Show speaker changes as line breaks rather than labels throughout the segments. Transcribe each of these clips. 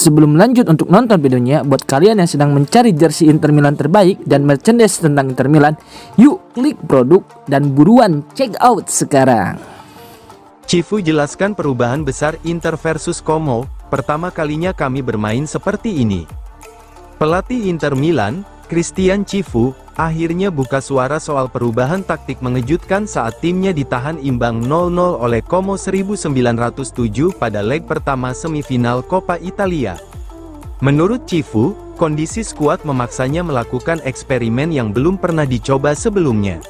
Sebelum lanjut untuk nonton videonya, buat kalian yang sedang mencari jersey Inter Milan terbaik dan merchandise tentang Inter Milan, yuk klik produk dan buruan check out sekarang.
Cifu jelaskan perubahan besar Inter versus Como. Pertama kalinya kami bermain seperti ini. Pelatih Inter Milan, Christian Cifu, akhirnya buka suara soal perubahan taktik mengejutkan saat timnya ditahan imbang 0-0 oleh Como 1907 pada leg pertama semifinal Coppa Italia. Menurut Cifu, kondisi skuad memaksanya melakukan eksperimen yang belum pernah dicoba sebelumnya.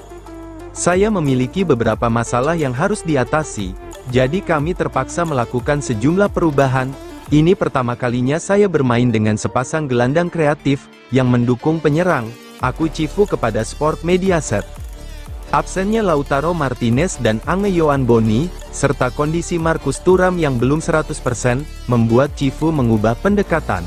Saya memiliki beberapa masalah yang harus diatasi, jadi kami terpaksa melakukan sejumlah perubahan. Ini pertama kalinya saya bermain dengan sepasang gelandang kreatif, yang mendukung penyerang, aku Cifu kepada Sport Mediaset. Absennya Lautaro Martinez dan Ange Yohan Boni, serta kondisi Marcus Thuram yang belum 100%, membuat Cifu mengubah pendekatan.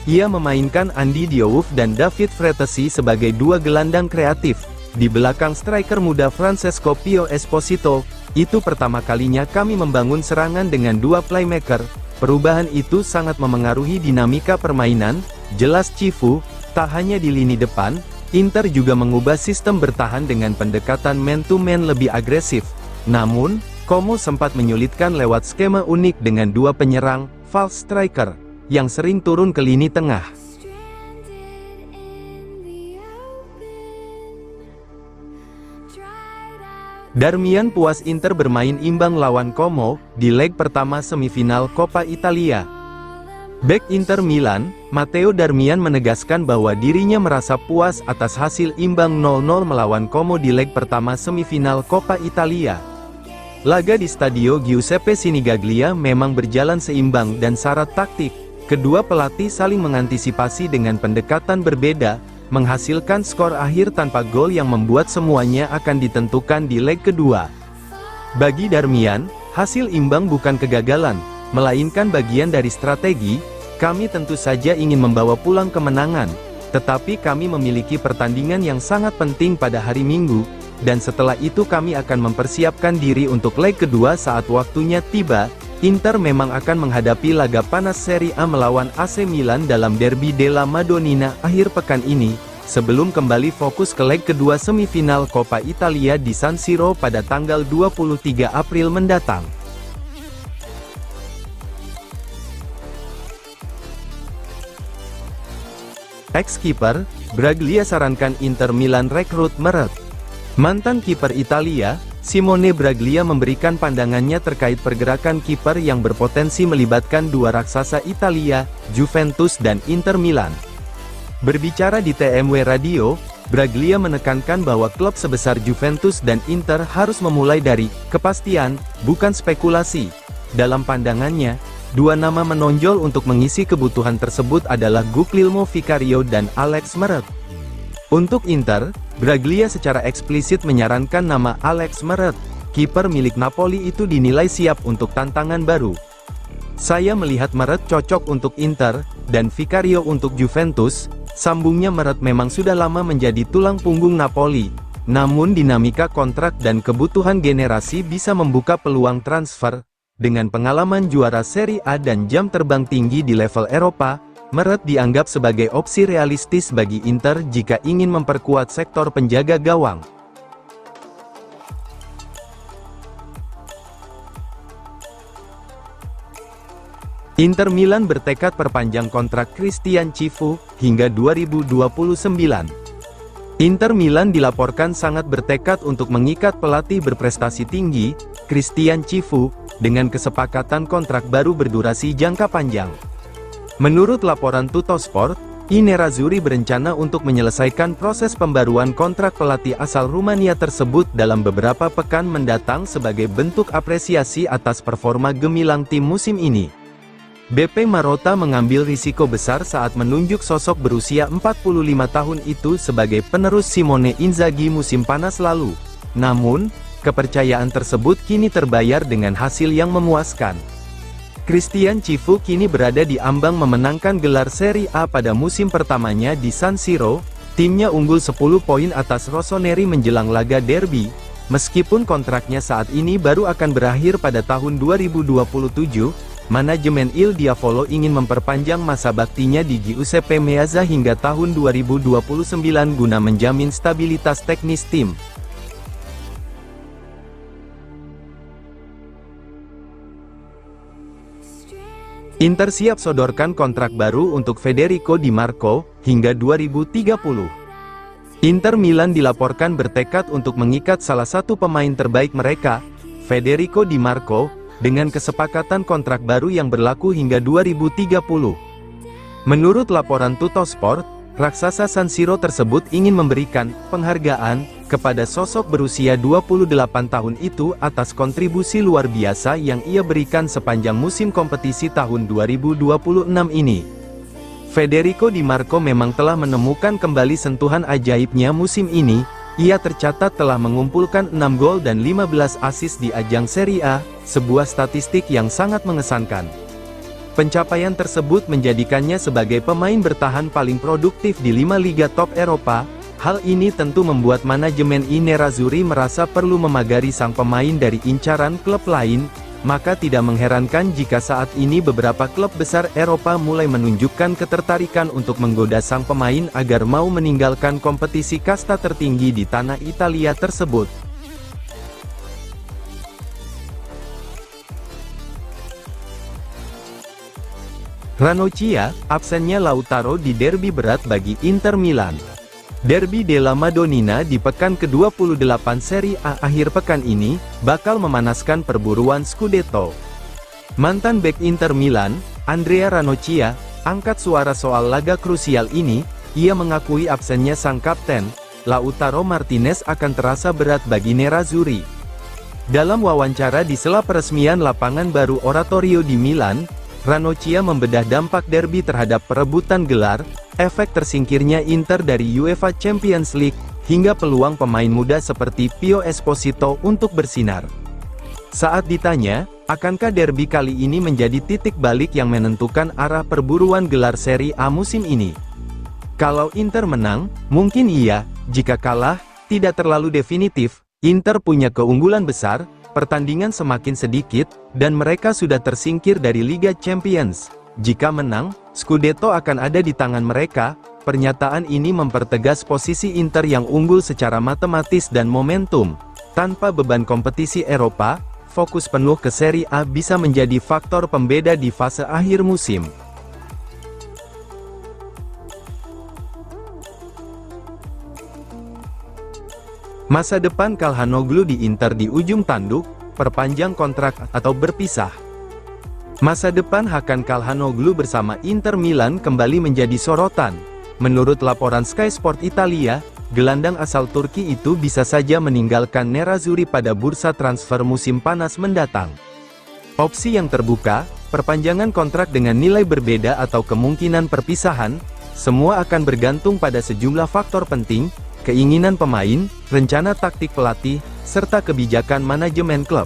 Ia memainkan Andy Diouf dan David Fratesi sebagai dua gelandang kreatif, di belakang striker muda Francesco Pio Esposito. Itu pertama kalinya kami membangun serangan dengan dua playmaker. Perubahan itu sangat memengaruhi dinamika permainan, jelas Cifu. Tak hanya di lini depan, Inter juga mengubah sistem bertahan dengan pendekatan man-to-man lebih agresif. Namun, Como sempat menyulitkan lewat skema unik dengan dua penyerang, false striker, yang sering turun ke lini tengah. Darmian puas Inter bermain imbang lawan Como, di leg pertama semifinal Coppa Italia. Bek Inter Milan, Matteo Darmian menegaskan bahwa dirinya merasa puas atas hasil imbang 0-0 melawan Como di leg pertama semifinal Coppa Italia. Laga di Stadio Giuseppe Sinigaglia memang berjalan seimbang dan syarat taktik. Kedua pelatih saling mengantisipasi dengan pendekatan berbeda, menghasilkan skor akhir tanpa gol yang membuat semuanya akan ditentukan di leg kedua. Bagi Darmian, hasil imbang bukan kegagalan, melainkan bagian dari strategi. Kami tentu saja ingin membawa pulang kemenangan, tetapi kami memiliki pertandingan yang sangat penting pada hari Minggu, dan setelah itu kami akan mempersiapkan diri untuk leg kedua saat waktunya tiba. Inter memang akan menghadapi laga panas Serie A melawan AC Milan dalam Derby della Madonnina akhir pekan ini, sebelum kembali fokus ke leg kedua semifinal Coppa Italia di San Siro pada tanggal 23 April mendatang. Ex-kiper, Braglia sarankan Inter Milan rekrut Meret. Mantan kiper Italia, Simone Braglia memberikan pandangannya terkait pergerakan kiper yang berpotensi melibatkan dua raksasa Italia, Juventus dan Inter Milan. Berbicara di TMW Radio, Braglia menekankan bahwa klub sebesar Juventus dan Inter harus memulai dari kepastian, bukan spekulasi. Dalam pandangannya, dua nama menonjol untuk mengisi kebutuhan tersebut adalah Guglielmo Vicario dan Alex Meret. Untuk Inter, Braglia secara eksplisit menyarankan nama Alex Meret. Kiper milik Napoli itu dinilai siap untuk tantangan baru. Saya melihat Meret cocok untuk Inter, dan Vicario untuk Juventus. Sambungnya, Meret memang sudah lama menjadi tulang punggung Napoli. Namun dinamika kontrak dan kebutuhan generasi bisa membuka peluang transfer. Dengan pengalaman juara Serie A dan jam terbang tinggi di level Eropa, Meret dianggap sebagai opsi realistis bagi Inter jika ingin memperkuat sektor penjaga gawang. Inter Milan bertekad perpanjang kontrak Christian Cifu hingga 2029. Inter Milan dilaporkan sangat bertekad untuk mengikat pelatih berprestasi tinggi, Christian Cifu, dengan kesepakatan kontrak baru berdurasi jangka panjang. Menurut laporan Tuttosport, I Nerazzurri berencana untuk menyelesaikan proses pembaruan kontrak pelatih asal Rumania tersebut dalam beberapa pekan mendatang sebagai bentuk apresiasi atas performa gemilang tim musim ini. BP Marotta mengambil risiko besar saat menunjuk sosok berusia 45 tahun itu sebagai penerus Simone Inzaghi musim panas lalu. Namun, kepercayaan tersebut kini terbayar dengan hasil yang memuaskan. Christian Cifu kini berada di ambang memenangkan gelar Serie A pada musim pertamanya di San Siro. Timnya unggul 10 poin atas Rossoneri menjelang laga derby. Meskipun kontraknya saat ini baru akan berakhir pada tahun 2027, manajemen Il Diavolo ingin memperpanjang masa baktinya di Giuseppe Meazza hingga tahun 2029 guna menjamin stabilitas teknis tim. Inter siap sodorkan kontrak baru untuk Federico Di Marco, hingga 2030. Inter Milan dilaporkan bertekad untuk mengikat salah satu pemain terbaik mereka, Federico Di Marco, dengan kesepakatan kontrak baru yang berlaku hingga 2030. Menurut laporan Tuttosport, raksasa San Siro tersebut ingin memberikan penghargaan kepada sosok berusia 28 tahun itu atas kontribusi luar biasa yang ia berikan sepanjang musim kompetisi tahun 2026 ini. Federico Di Marco memang telah menemukan kembali sentuhan ajaibnya musim ini. Ia tercatat telah mengumpulkan 6 gol dan 15 assist di ajang Serie A, sebuah statistik yang sangat mengesankan. Pencapaian tersebut menjadikannya sebagai pemain bertahan paling produktif di 5 liga top Eropa. Hal ini tentu membuat manajemen I Nerazzurri merasa perlu memagari sang pemain dari incaran klub lain, maka tidak mengherankan jika saat ini beberapa klub besar Eropa mulai menunjukkan ketertarikan untuk menggoda sang pemain agar mau meninggalkan kompetisi kasta tertinggi di tanah Italia tersebut. Ranocchia, absennya Lautaro di derby berat bagi Inter Milan. Derby della Madonnina di pekan ke-28 Serie A akhir pekan ini, bakal memanaskan perburuan Scudetto. Mantan bek Inter Milan, Andrea Ranocchia, angkat suara soal laga krusial ini. Ia mengakui absennya sang kapten, Lautaro Martinez akan terasa berat bagi Nerazzurri. Dalam wawancara di sela peresmian lapangan baru Oratorio di Milan, Ranocchia membedah dampak derby terhadap perebutan gelar, efek tersingkirnya Inter dari UEFA Champions League, hingga peluang pemain muda seperti Pio Esposito untuk bersinar. Saat ditanya, akankah derby kali ini menjadi titik balik yang menentukan arah perburuan gelar Serie A musim ini? Kalau Inter menang, mungkin iya. Jika kalah, tidak terlalu definitif. Inter punya keunggulan besar, pertandingan semakin sedikit, dan mereka sudah tersingkir dari Liga Champions. Jika menang, Scudetto akan ada di tangan mereka. Pernyataan ini mempertegas posisi Inter yang unggul secara matematis dan momentum. Tanpa beban kompetisi Eropa, fokus penuh ke Serie A bisa menjadi faktor pembeda di fase akhir musim. Masa depan Calhanoglu di Inter di ujung tanduk, perpanjang kontrak atau berpisah. Masa depan Hakan Calhanoglu bersama Inter Milan kembali menjadi sorotan. Menurut laporan Sky Sport Italia, gelandang asal Turki itu bisa saja meninggalkan Nerazzurri pada bursa transfer musim panas mendatang. Opsi yang terbuka, perpanjangan kontrak dengan nilai berbeda atau kemungkinan perpisahan, semua akan bergantung pada sejumlah faktor penting, keinginan pemain, rencana taktik pelatih, serta kebijakan manajemen klub.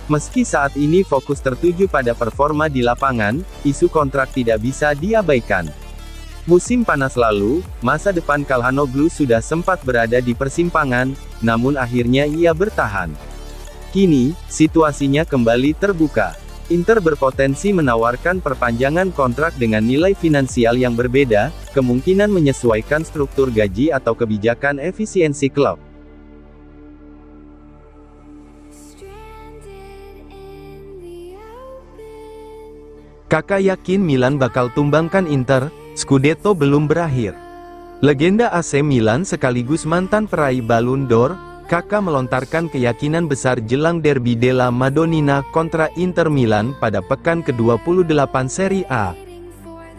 Meski saat ini fokus tertuju pada performa di lapangan, isu kontrak tidak bisa diabaikan. Musim panas lalu, masa depan Calhanoglu sudah sempat berada di persimpangan, namun akhirnya ia bertahan. Kini, situasinya kembali terbuka. Inter berpotensi menawarkan perpanjangan kontrak dengan nilai finansial yang berbeda, kemungkinan menyesuaikan struktur gaji atau kebijakan efisiensi klub. Kakak yakin Milan bakal tumbangkan Inter, Scudetto belum berakhir. Legenda AC Milan sekaligus mantan peraih Ballon d'Or, Kakak melontarkan keyakinan besar jelang derby della Madonnina kontra Inter Milan pada pekan ke-28 Serie A.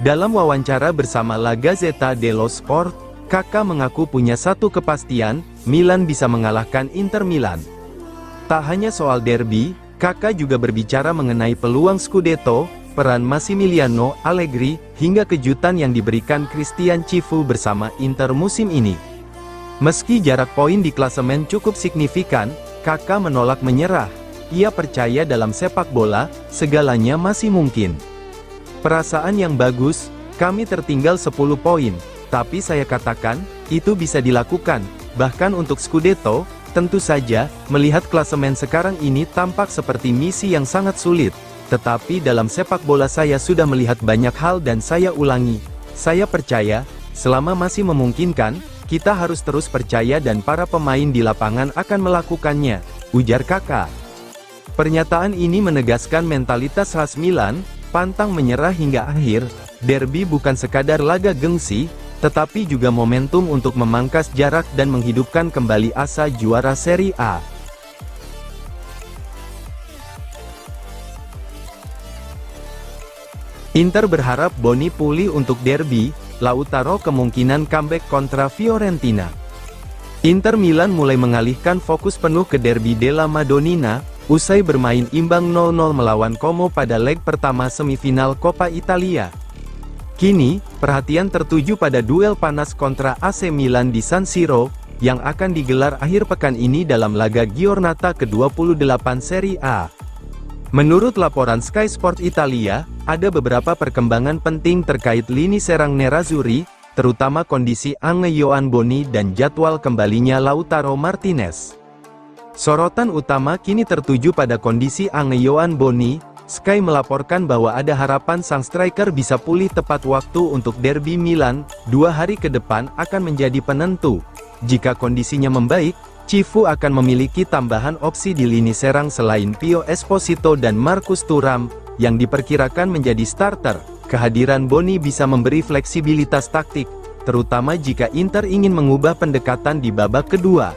Dalam wawancara bersama La Gazzetta dello Sport, Kakak mengaku punya satu kepastian, Milan bisa mengalahkan Inter Milan. Tak hanya soal derby, Kakak juga berbicara mengenai peluang Scudetto, peran Massimiliano Allegri, hingga kejutan yang diberikan Christian Cifu bersama Inter musim ini. Meski jarak poin di klasemen cukup signifikan, Kakak menolak menyerah. Ia percaya dalam sepak bola, segalanya masih mungkin. Perasaan yang bagus, kami tertinggal 10 poin, tapi saya katakan, itu bisa dilakukan. Bahkan untuk Scudetto, tentu saja, melihat klasemen sekarang ini tampak seperti misi yang sangat sulit. tetapi dalam sepak bola saya sudah melihat banyak hal dan saya ulangi. Saya percaya, selama masih memungkinkan, kita harus terus percaya dan para pemain di lapangan akan melakukannya, ujar Kakak. Pernyataan ini menegaskan mentalitas khas Milan, pantang menyerah hingga akhir. Derby bukan sekadar laga gengsi, tetapi juga momentum untuk memangkas jarak dan menghidupkan kembali asa juara Serie A. Inter berharap Boni pulih untuk derby, Lautaro kemungkinan comeback kontra Fiorentina. Inter Milan mulai mengalihkan fokus penuh ke derby della Madonnina, usai bermain imbang 0-0 melawan Como pada leg pertama semifinal Coppa Italia. Kini, perhatian tertuju pada duel panas kontra AC Milan di San Siro, yang akan digelar akhir pekan ini dalam laga Giornata ke-28 Serie A. Menurut laporan Sky Sport Italia, ada beberapa perkembangan penting terkait lini serang Nerazzurri, terutama kondisi Ange Yohan Boni dan jadwal kembalinya Lautaro Martinez. Sorotan utama kini tertuju pada kondisi Ange Yohan Boni. Sky melaporkan bahwa ada harapan sang striker bisa pulih tepat waktu untuk derby Milan, 2 hari ke depan akan menjadi penentu. Jika kondisinya membaik, Cifu akan memiliki tambahan opsi di lini serang selain Pio Esposito dan Marcus Thuram, yang diperkirakan menjadi starter. Kehadiran Boni bisa memberi fleksibilitas taktik, terutama jika Inter ingin mengubah pendekatan di babak kedua.